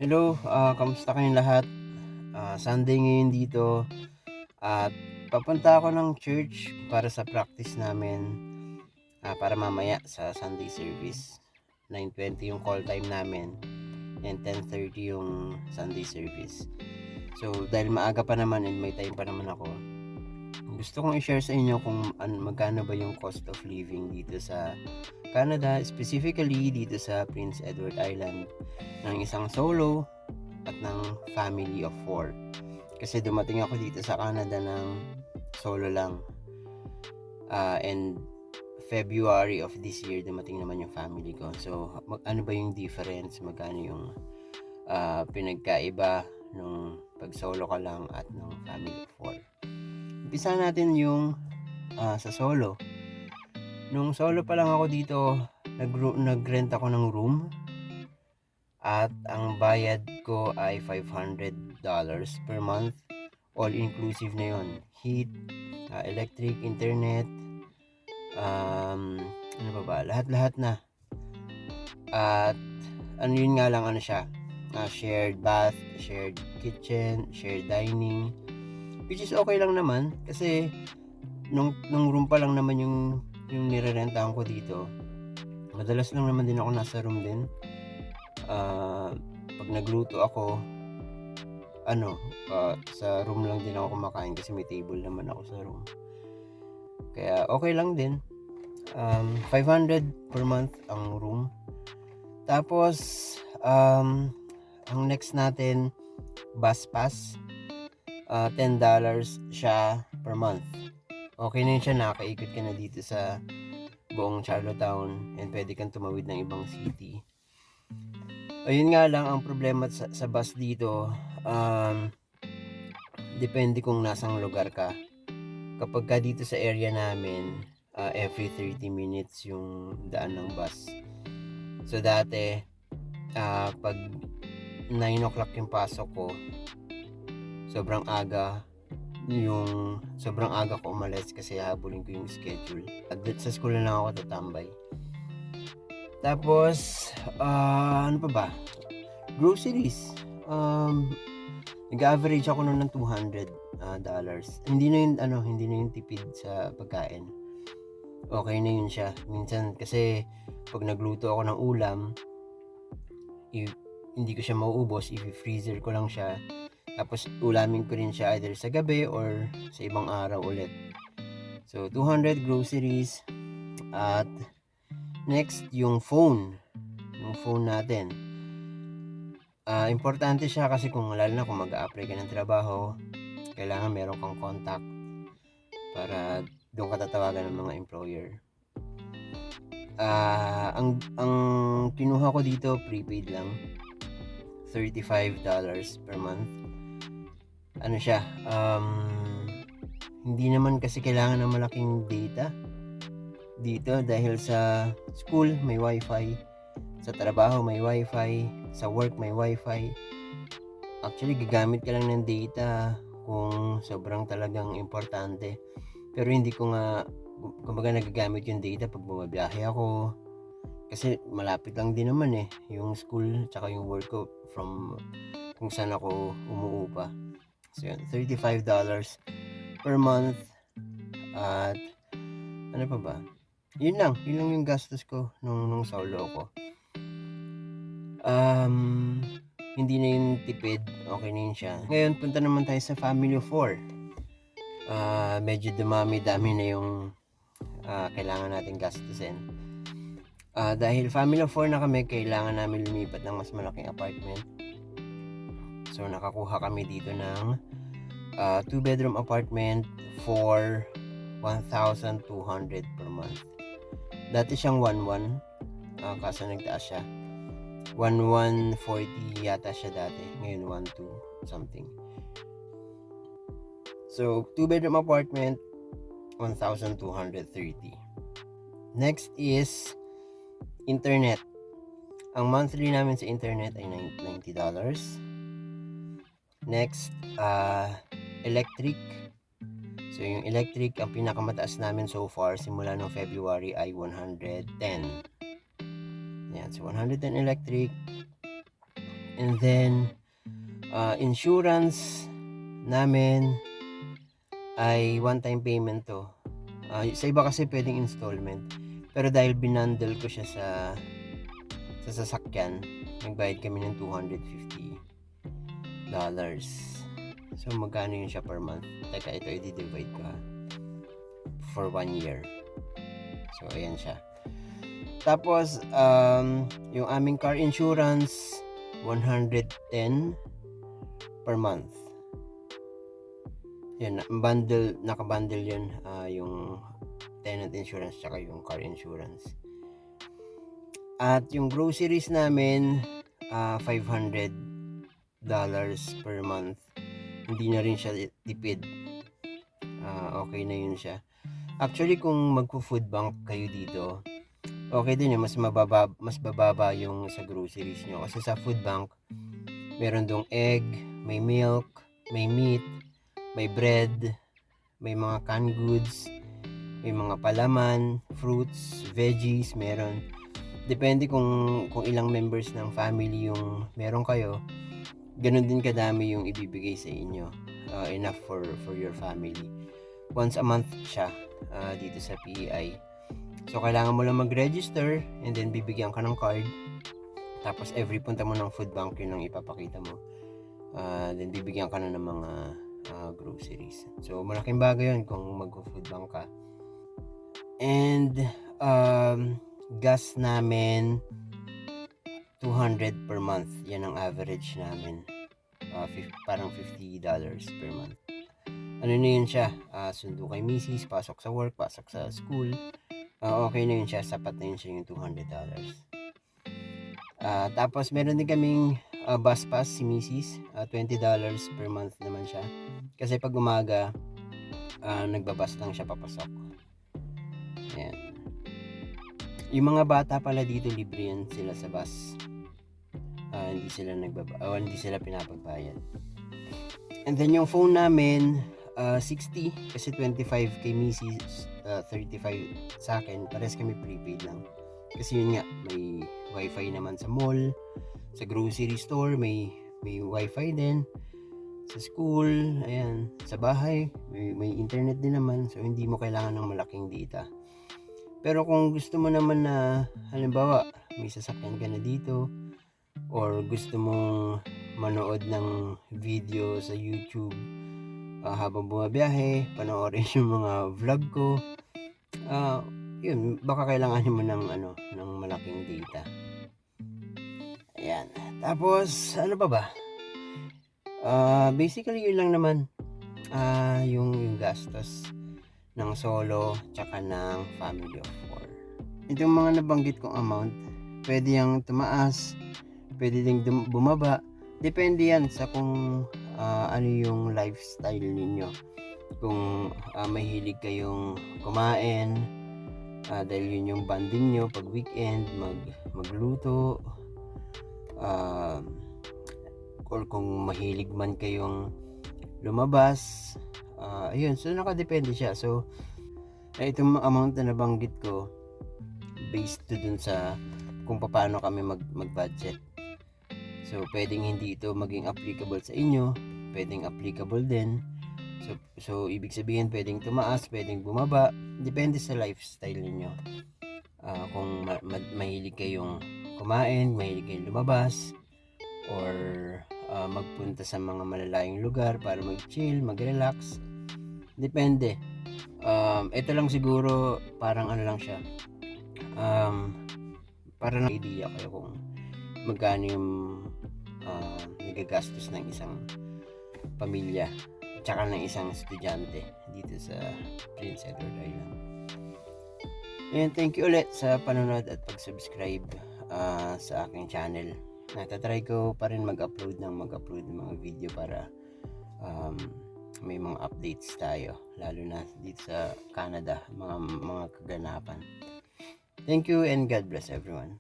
Hello, kamusta kayong lahat? Sunday ngayon dito at papunta ako ng church para sa practice namin para mamaya sa Sunday service. 9:20 yung call time namin and 10:30 yung Sunday service. So dahil maaga pa naman and may time pa naman ako, gusto kong i-share sa inyo kung magkano ba yung cost of living dito sa Canada, specifically dito sa Prince Edward Island ng isang solo at ng family of 4. Kasi dumating ako dito sa Canada ng solo lang. And February of this year, dumating naman yung family ko. So, ano ba yung difference? Magkano yung pinagkaiba nung pag solo ka lang at nung family of 4? Umpisa natin yung sa solo. Nung solo pa lang ako dito, nag-rent ako ng room. At ang bayad ko ay $500 per month. All-inclusive na yon. Heat, electric, internet, ano ba? Lahat-lahat na. At ano yun nga lang, ano siya, shared bath, shared kitchen, shared dining. Which is okay lang naman kasi nung room pa lang naman yung nirerentahan ko dito. Madalas lang naman din ako nasa room din. Pag nagluto ako, sa room lang din ako kumakain kasi may table naman ako sa room. Kaya okay lang din. 500 per month ang room. Tapos, ang next natin, bus pass. $10 siya per month. Okay na yun siya, nakakaikot ka na dito sa buong Charlottetown and pwede kang tumawid ng ibang city. Ayun nga lang, ang problema sa bus dito, depende kung nasang lugar ka. Kapag ka dito sa area namin, every 30 minutes yung daan ng bus. So dati, pag 9 o'clock yung pasok ko, sobrang aga ko umalis kasi habulin ko yung schedule. At sa school na lang ako tatambay. Tapos, ano pa ba? Groceries. Nag-average ako noon ng $200. Hindi na yun tipid sa pagkain. Okay na yun siya. Minsan kasi pag nagluto ako ng ulam, hindi ko siya mauubos, i-freezer ko lang siya. Tapos ulamin ko rin siya either sa gabi or sa ibang araw ulit. So 200 groceries. At next, yung phone. Yung phone natin. Importante siya kasi lalo na kung mag-a-apply ka ng trabaho, kailangan meron kang contact para doon ka tatawagan ng mga employer. Ang kinuha ko dito, prepaid lang. $35 per month. Ano siya, hindi naman kasi kailangan ng malaking data dito dahil sa school may wifi, sa trabaho may wifi, sa work may wifi. Actually, gagamit ka lang ng data kung sobrang talagang importante. Pero hindi ko nga, kumbaga nagagamit yung data pag bumabiyahe ako. Kasi malapit lang din naman yung school tsaka yung work ko from kung saan ako umuupa. So yun, $35 per month. At ano pa ba? Yun lang yung gastos ko nung solo ko. Hindi na yun tipid, okay na yun siya. Ngayon, punta naman tayo sa family of 4. Medyo dami na yung kailangan natin gastusin. Dahil family of 4 na kami, kailangan namin lumipat ng mas malaking apartment. So nakakuha kami dito ng 2-bedroom apartment for $1,200 per month. Dati siyang 1,100, kaso nagtaas siya. 1,140 yata siya dati. Ngayon 1,200 something. So 2-bedroom apartment, 1,230. Next is internet. Ang monthly namin sa internet ay $90. Next, electric. So yung electric, ang pinakamataas namin so far simula noong February ay 110. Yan, so 110 electric. And then insurance namin ay one-time payment to. Sa iba kasi pwedeng installment. Pero dahil binundle ko siya sa sasakyan, nagbayad kami ng $250. So magkano yun siya per month? Teka, ito i-divide ko for 1 year. So ayan siya. Tapos yung aming car insurance, 110 per month. Yan, nakabundle yun, yung tenant insurance tsaka yung car insurance. At yung groceries namin, $500 per month. Hindi na rin siya tipid. Okay na yun siya. Actually, kung magpo-food bank kayo dito, okay din yun, mas bababa yung sa groceries nyo. Kasi sa food bank, meron dong egg, may milk, may meat, may bread, may mga canned goods, may mga palaman, fruits, veggies, meron. Depende kung ilang members ng family yung meron kayo, ganun din kadami yung ibibigay sa inyo. Enough for your family. Once a month siya dito sa PEI. So kailangan mo lang mag-register and then bibigyan ka ng card. Tapos every punta mo ng food bank yun ang ipapakita mo. Then bibigyan ka na ng mga groceries. So malaking bagay yun kung mag-food bank ka. And gas namin 200 per month. Yan ang average namin. Parang $50 per month. Ano na yun siya? Sundo kay misis, pasok sa work, pasok sa school. Okay na yun siya. Sapat na yun siya yung $200. Tapos meron din kaming bus pass si misis. $20 per month naman siya. Kasi pag umaga, nagbabas lang siya papasok. Ayan. Yung mga bata pala dito, libre yan sila sa bus. Hindi sila pinapagbayad. And then yung phone namin, 60 kasi 25 kay misis, 35 sa akin. Pares kami prepaid lang. Kasi yun nga, may wifi naman sa mall, sa grocery store, may wifi din. Sa school, ayan, sa bahay, may internet din naman. So hindi mo kailangan ng malaking data. Pero kung gusto mo naman na, halimbawa, may sasakyan ka na dito, or gusto mong manood ng video sa YouTube habang bumabiyahe, panoorin yung mga vlog ko, yun, baka kailanganin mo ng malaking data. Ayan. Tapos, ano pa ba? Basically, yun lang naman yung gastos ng solo tsaka ng family of 4. Itong mga nabanggit kong amount, pwede yung tumaas, pwede ding bumaba. Depende yan sa kung ano yung lifestyle ninyo. Kung mahilig kayong kumain, dahil yun yung bonding nyo pag weekend, magluto, or kung mahilig man kayong lumabas, ayun, so nakadepende siya. So itong amount na nabanggit ko, based to dun sa kung paano kami mag-budget. So pwedeng hindi ito maging applicable sa inyo, pwedeng applicable din. So ibig sabihin pwedeng tumaas, pwedeng bumaba, depende sa lifestyle niyo. Kung mahilig kayong kumain, mahilig kayong lumabas, or magpunta sa mga malalayong lugar para mag-chill, mag-relax, depende. Ito lang siguro, parang ano lang siya, para ng idea kayo kung magkano yung nagagastos ng isang pamilya tsaka ng isang estudyante dito sa Prince Edward Island. And thank you ulit sa panonood at pag-subscribe sa aking channel. Natatry ko pa rin mag-upload ng mga video para may mga updates tayo, lalo na dito sa Canada, mga kaganapan. Thank you and God bless everyone.